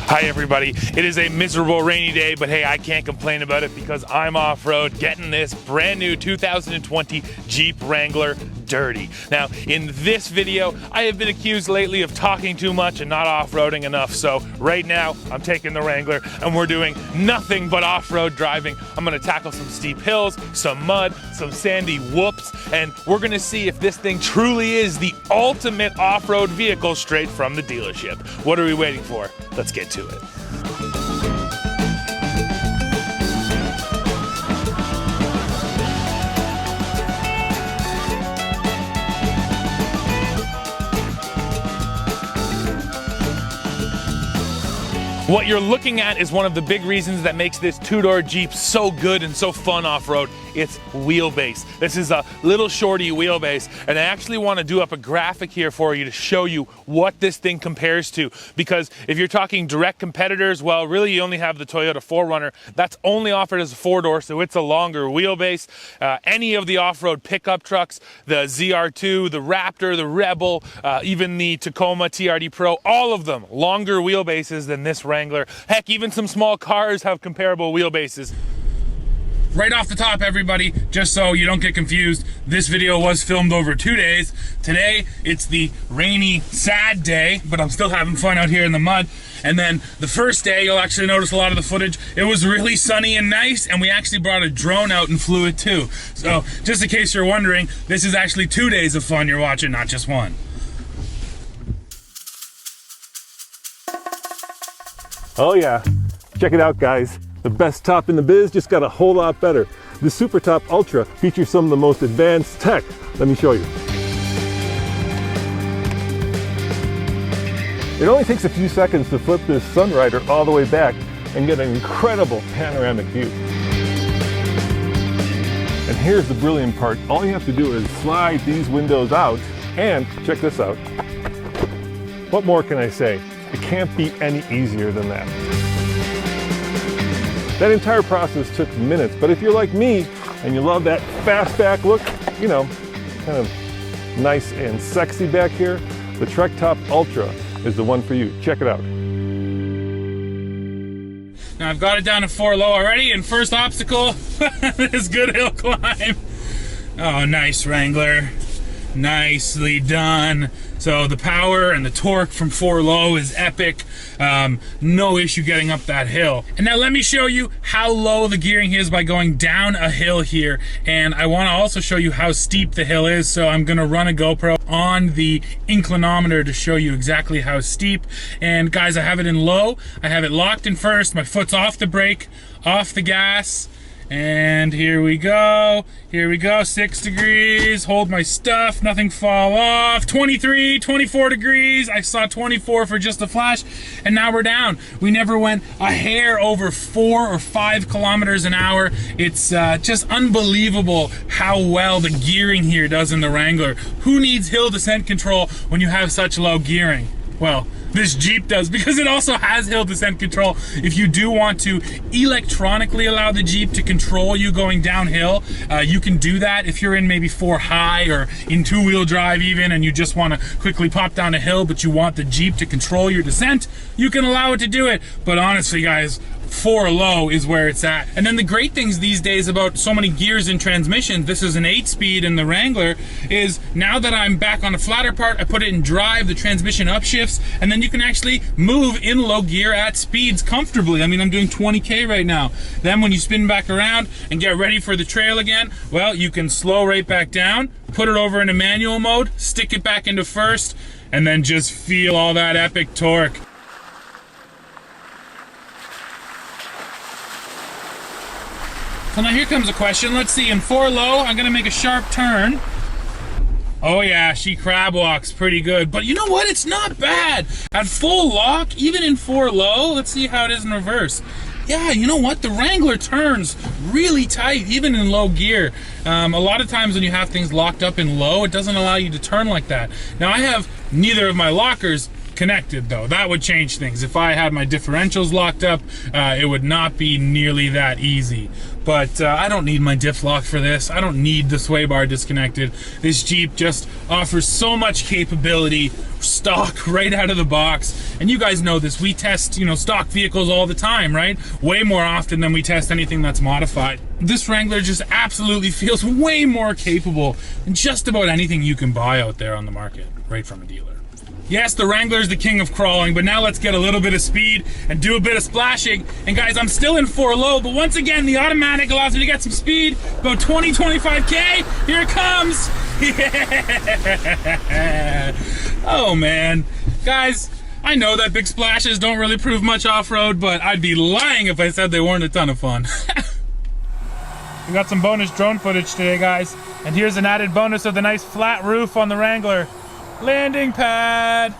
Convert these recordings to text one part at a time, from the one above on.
Hi everybody, it is a miserable rainy day, but hey, I can't complain about it because I'm off-road getting this brand new 2020 Jeep Wrangler dirty. Now, in this video, I have been accused lately of talking too much and not off-roading enough, so right now, I'm taking the Wrangler and we're doing nothing but off-road driving. I'm gonna tackle some steep hills, some mud, some sandy whoops, and we're gonna see if this thing truly is the ultimate off-road vehicle straight from the dealership. What are we waiting for? Let's get to it. What you're looking at is one of the big reasons that makes this two-door Jeep so good and so fun off-road. It's Wheelbase. This is a little shorty Wheelbase, and I actually want to do up a graphic here for you to show you what this thing compares to, because if you're talking direct competitors, well, really you only have the Toyota 4Runner. That's only offered as a four-door, so it's a longer wheelbase. Any of the off-road pickup trucks, the ZR2, the Raptor, the Rebel, even the Tacoma TRD Pro, all of them longer wheelbases than this Wrangler. Heck, even some small cars have comparable wheelbases. Right off the top, everybody, just so you don't get confused, this video was filmed over 2 days. Today, it's the rainy, sad day, but I'm still having fun out here in the mud. And then the first day, you'll actually notice a lot of the footage. It was really sunny and nice, and we actually brought a drone out and flew it too. So, just in case you're wondering, this is actually 2 days of fun you're watching, not just one. Oh yeah, check it out guys. The best top in the biz just got a whole lot better. The Super Top Ultra features some of the most advanced tech. Let me show you. It only takes a few seconds to flip this Sunrider all the way back and get an incredible panoramic view. And here's the brilliant part. All you have to do is slide these windows out and check this out. What more can I say? It can't be any easier than that. That entire process took minutes, but if you're like me and you love that fastback look, you know, kind of nice and sexy back here, the Trek Top Ultra is the one for you. Check it out. Now I've got it down to 4 low already, and first obstacle, this good hill climb. Oh, nice Wrangler. Nicely done. So the power and the torque from 4 low is epic. No issue getting up that hill. And now let me show you how low the gearing is by going down a hill here. And I want to also show you how steep the hill is. So I'm going to run a GoPro on the inclinometer to show you exactly how steep. And guys, I have it in low. I have it locked in first. My foot's off the brake, off the gas. And here we go, 6 degrees, hold my stuff, nothing fall off, 23, 24 degrees, I saw 24 for just a flash, and now we're down. We never went a hair over 4 or 5 kilometers an hour. It's just unbelievable how well the gearing here does in the Wrangler. Who needs hill descent control when you have such low gearing? Well, this Jeep does, because it also has hill descent control. If you do want to electronically allow the Jeep to control you going downhill, you can do that. If you're in maybe 4 high or in 2-wheel drive even, and you just want to quickly pop down a hill, but you want the Jeep to control your descent, you can allow it to do it. But honestly, guys, 4 low is where it's at. And then the great things these days about so many gears and transmissions, this is an 8-speed in the Wrangler, is now that I'm back on the flatter part, I put it in drive, the transmission upshifts, and then you can actually move in low gear at speeds comfortably. I mean, I'm doing 20K right now. Then when you spin back around and get ready for the trail again, well, you can slow right back down, put it over into manual mode, stick it back into first, and then just feel all that epic torque. So now here comes a question. Let's see, in 4 low, I'm gonna make a sharp turn. Oh yeah, she crab walks pretty good, but you know what? It's not bad. At full lock, even in 4 low, let's see how it is in reverse. Yeah, you know what? The Wrangler turns really tight, even in low gear. A lot of times when you have things locked up in low, it doesn't allow you to turn like that. Now I have neither of my lockers connected though. That would change things. If I had my differentials locked up, it would not be nearly that easy. But I don't need my diff lock for this. I don't need the sway bar disconnected. This Jeep just offers so much capability, stock right out of the box. And you guys know this. We test, you know, stock vehicles all the time, right? Way more often than we test anything that's modified. This Wrangler just absolutely feels way more capable than just about anything you can buy out there on the market, right from a dealer. Yes, the Wrangler is the king of crawling, but now let's get a little bit of speed and do a bit of splashing. And guys, I'm still in 4 low, but once again, the automatic allows me to get some speed, about 20, 25K. Here it comes. Yeah. Oh man. Guys, I know that big splashes don't really prove much off-road, but I'd be lying if I said they weren't a ton of fun. We got some bonus drone footage today, guys. And here's an added bonus of the nice flat roof on the Wrangler. Landing pad.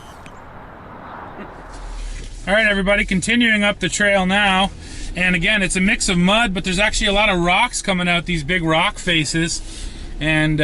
All right, everybody, continuing up the trail now. And again, it's a mix of mud, but there's actually a lot of rocks coming out, these big rock faces. And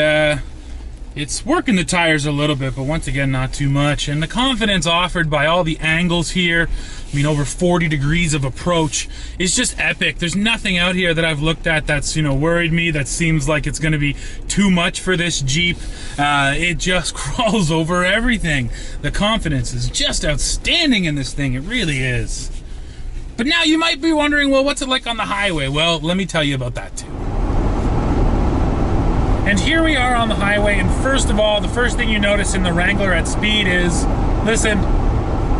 it's working the tires a little bit, but once again, not too much. And the confidence offered by all the angles here, I mean, over 40 degrees of approach, is just epic. There's nothing out here that I've looked at that's, you know, worried me, that seems like it's gonna be too much for this Jeep. It just crawls over everything. The confidence is just outstanding in this thing, it really is. But now you might be wondering, well, what's it like on the highway? Well, let me tell you about that too. And here we are on the highway, and first of all, the first thing you notice in the Wrangler at speed is, listen,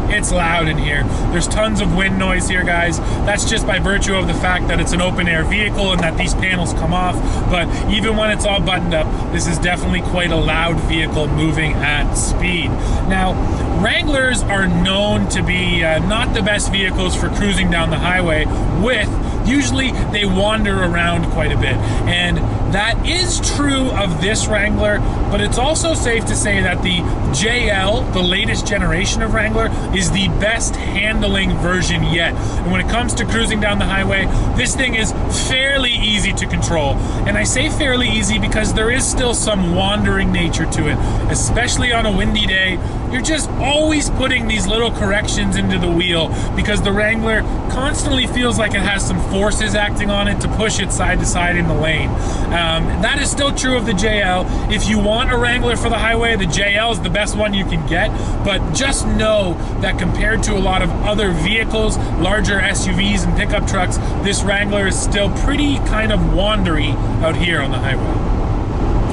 it's loud in here. There's tons of wind noise here, guys. That's just by virtue of the fact that it's an open air vehicle and that these panels come off. But even when it's all buttoned up, this is definitely quite a loud vehicle moving at speed. Now, Wranglers are known to be not the best vehicles for cruising down the highway with. Usually they wander around quite a bit, and that is true of this Wrangler, but it's also safe to say that the JL, the latest generation of Wrangler, is the best handling version yet. And when it comes to cruising down the highway, this thing is fairly easy to control. And I say fairly easy because there is still some wandering nature to it, especially on a windy day. You're just always putting these little corrections into the wheel because the Wrangler constantly feels like it has some forces acting on it to push it side to side in the lane. That is still true of the JL. If you want a Wrangler for the highway, the JL is the best one you can get, but just know that compared to a lot of other vehicles, larger SUVs and pickup trucks, this Wrangler is still pretty kind of wandery out here on the highway.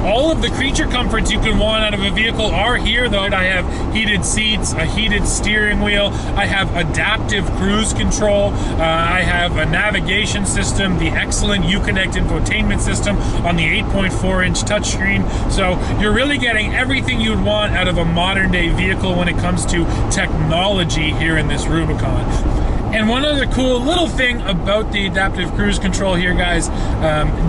All of the creature comforts you can want out of a vehicle are here though. I have heated seats, a heated steering wheel, I have adaptive cruise control, I have a navigation system, the excellent Uconnect infotainment system on the 8.4-inch touchscreen. So you're really getting everything you'd want out of a modern day vehicle when it comes to technology here in this Rubicon. And one other cool little thing about the adaptive cruise control here, guys,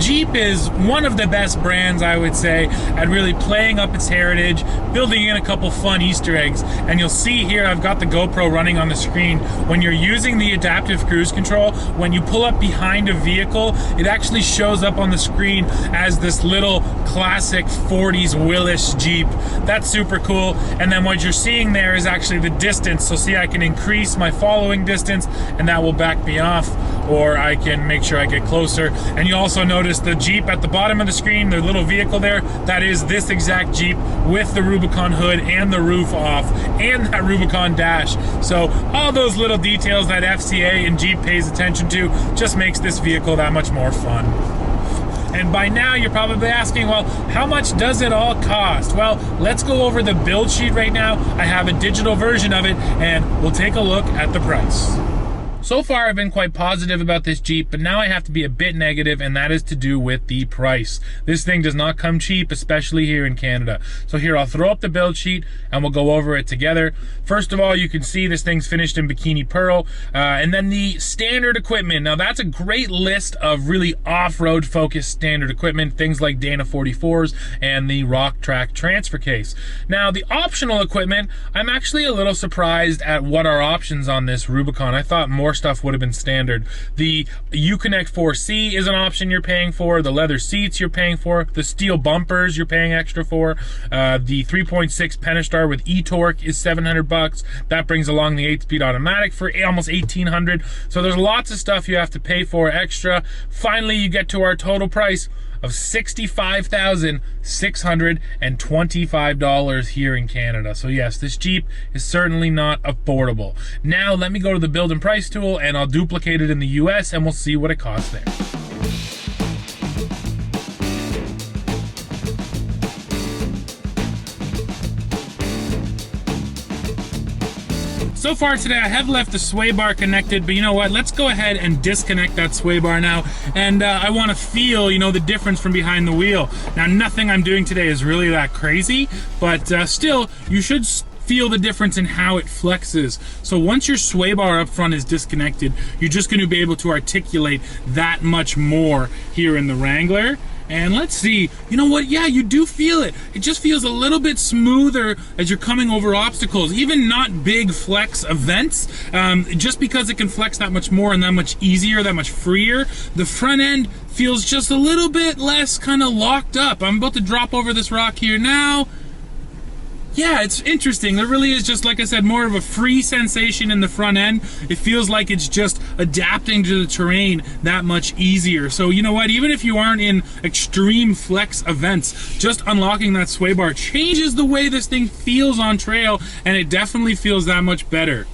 Jeep is one of the best brands, I would say, at really playing up its heritage, building in a couple fun Easter eggs. And you'll see here, I've got the GoPro running on the screen. When you're using the adaptive cruise control, when you pull up behind a vehicle, it actually shows up on the screen as this little classic 40s Willis Jeep. That's super cool. And then what you're seeing there is actually the distance. So see, I can increase my following distance, and that will back me off, or I can make sure I get closer. And you also notice the Jeep at the bottom of the screen, the little vehicle there, that is this exact Jeep with the Rubicon hood and the roof off and that Rubicon dash. So all those little details that FCA and Jeep pays attention to just makes this vehicle that much more fun. And by now you're probably asking, well, how much does it all cost? Well, let's go over the build sheet right now. I have a digital version of it, and we'll take a look at the price. So far, I've been quite positive about this Jeep, but now I have to be a bit negative, and that is to do with the price. This thing does not come cheap, especially here in Canada. So here, I'll throw up the build sheet, and we'll go over it together. First of all, you can see this thing's finished in Bikini Pearl, and then the standard equipment. Now, that's a great list of really off-road focused standard equipment, things like Dana 44s and the Rock Track transfer case. Now, the optional equipment, I'm actually a little surprised at what are options on this Rubicon. I thought more more stuff would have been standard. The Uconnect 4C is an option you're paying for. The leather seats you're paying for. The steel bumpers you're paying extra for. The 3.6 Pentastar with e-torque is $700. That brings along the 8-speed automatic for almost $1,800. So there's lots of stuff you have to pay for extra. Finally, you get to our total price of $65,625 here in Canada. So yes, this Jeep is certainly not affordable. Now let me go to the build and price tool and I'll duplicate it in the US and we'll see what it costs there. So far today, I have left the sway bar connected, but you know what? Let's go ahead and disconnect that sway bar now. And I want to feel, you know, the difference from behind the wheel. Now, nothing I'm doing today is really that crazy, but still, you should feel the difference in how it flexes. So once your sway bar up front is disconnected, you're just going to be able to articulate that much more here in the Wrangler. And let's see, you know what, yeah, you do feel it. It just feels a little bit smoother as you're coming over obstacles, even not big flex events. Just because it can flex that much more and that much easier, that much freer, the front end feels just a little bit less kind of locked up. I'm about to drop over this rock here now. Yeah, it's interesting. There really is just, like I said, more of a free sensation in the front end. It feels like it's just adapting to the terrain that much easier. So you know what, even if you aren't in extreme flex events, just unlocking that sway bar changes the way this thing feels on trail, and it definitely feels that much better.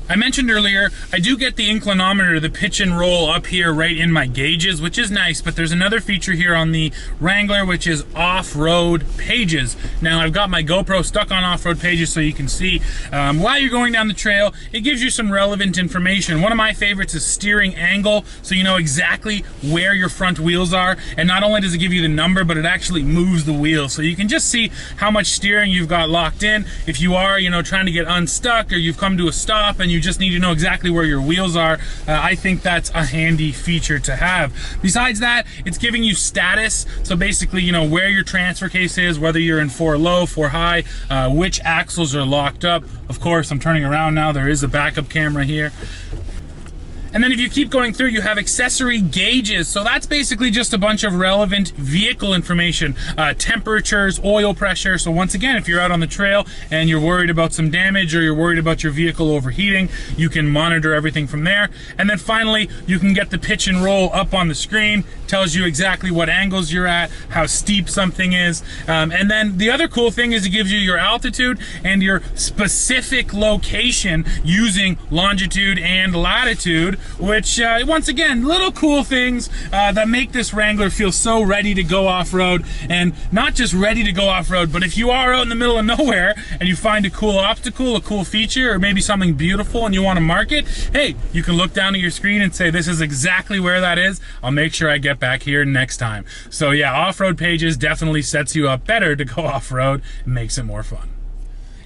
I mentioned earlier, I do get the inclinometer, the pitch and roll up here right in my gauges, which is nice, but there's another feature here on the Wrangler, which is off-road pages. Now, I've got my GoPro stuck on off-road pages so you can see while you're going down the trail, it gives you some relevant information. One of my favorites is steering angle, so you know exactly where your front wheels are, and not only does it give you the number, but it actually moves the wheel, so you can just see how much steering you've got locked in. If you are, you know, trying to get unstuck, or you've come to a stop and you just need to know exactly where your wheels are, I think that's a handy feature to have. Besides that, it's giving you status, so basically, you know, where your transfer case is, whether you're in 4 low, 4 high, which axles are locked up. Of course, I'm turning around now, there is a backup camera here. And then if you keep going through, you have accessory gauges. So that's basically just a bunch of relevant vehicle information, temperatures, oil pressure. So once again, if you're out on the trail and you're worried about some damage or you're worried about your vehicle overheating, you can monitor everything from there. And then finally, you can get the pitch and roll up on the screen. Tells you exactly what angles you're at, how steep something is. And then the other cool thing is it gives you your altitude and your specific location using longitude and latitude, which once again, little cool things that make this Wrangler feel so ready to go off-road. And not just ready to go off-road, but if you are out in the middle of nowhere and you find a cool obstacle, a cool feature, or maybe something beautiful and you want to mark it, hey, you can look down at your screen and say, this is exactly where that is. I'll make sure I get back here next time. So yeah, off-road pages definitely sets you up better to go off-road and makes it more fun.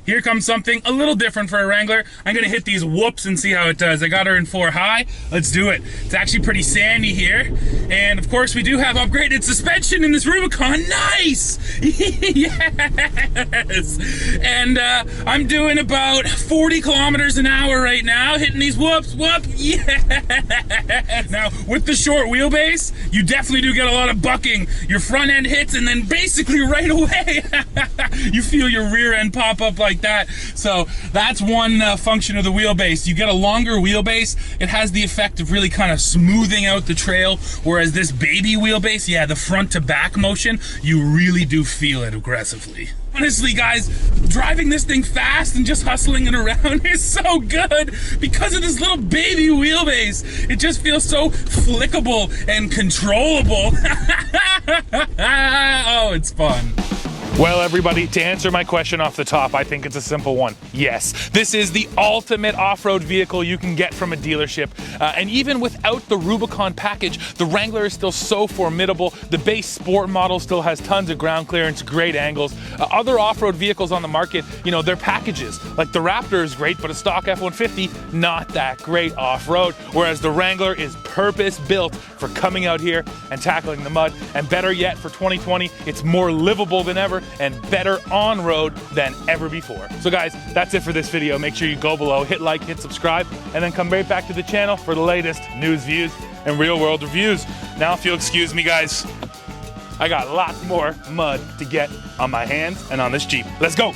Here comes something a little different for a Wrangler. I'm gonna hit these whoops and see how it does. I got her in 4 high. Let's do it. It's actually pretty sandy here. And of course we do have upgraded suspension in this Rubicon. Nice! Yes! And I'm doing about 40 kilometers an hour right now, hitting these whoops, whoop, yes! Now, with the short wheelbase, you definitely do get a lot of bucking. Your front end hits and then basically right away, you feel your rear end pop up like that. So that's one function of the wheelbase. You get a longer wheelbase, it has the effect of really kind of smoothing out the trail, whereas this baby wheelbase, yeah, the front to back motion, you really do feel it aggressively. Honestly, guys, driving this thing fast and just hustling it around is so good because of this little baby wheelbase. It just feels so flickable and controllable. Oh, it's fun. Well, everybody, to answer my question off the top, I think it's a simple one. Yes, this is the ultimate off-road vehicle you can get from a dealership. And even without the Rubicon package, the Wrangler is still so formidable. The base sport model still has tons of ground clearance, great angles. Other off-road vehicles on the market, you know, their packages, like the Raptor is great, but a stock F-150, not that great off-road. Whereas the Wrangler is purpose-built for coming out here and tackling the mud. And better yet, for 2020, it's more livable than ever. and better on road than ever before. So guys, that's it for this video. Make sure you go below, hit like, hit subscribe, and then come right back to the channel for the latest news, views, and real world reviews. Now, if you'll excuse me, guys, I got lots more mud to get on my hands and on this Jeep. Let's go.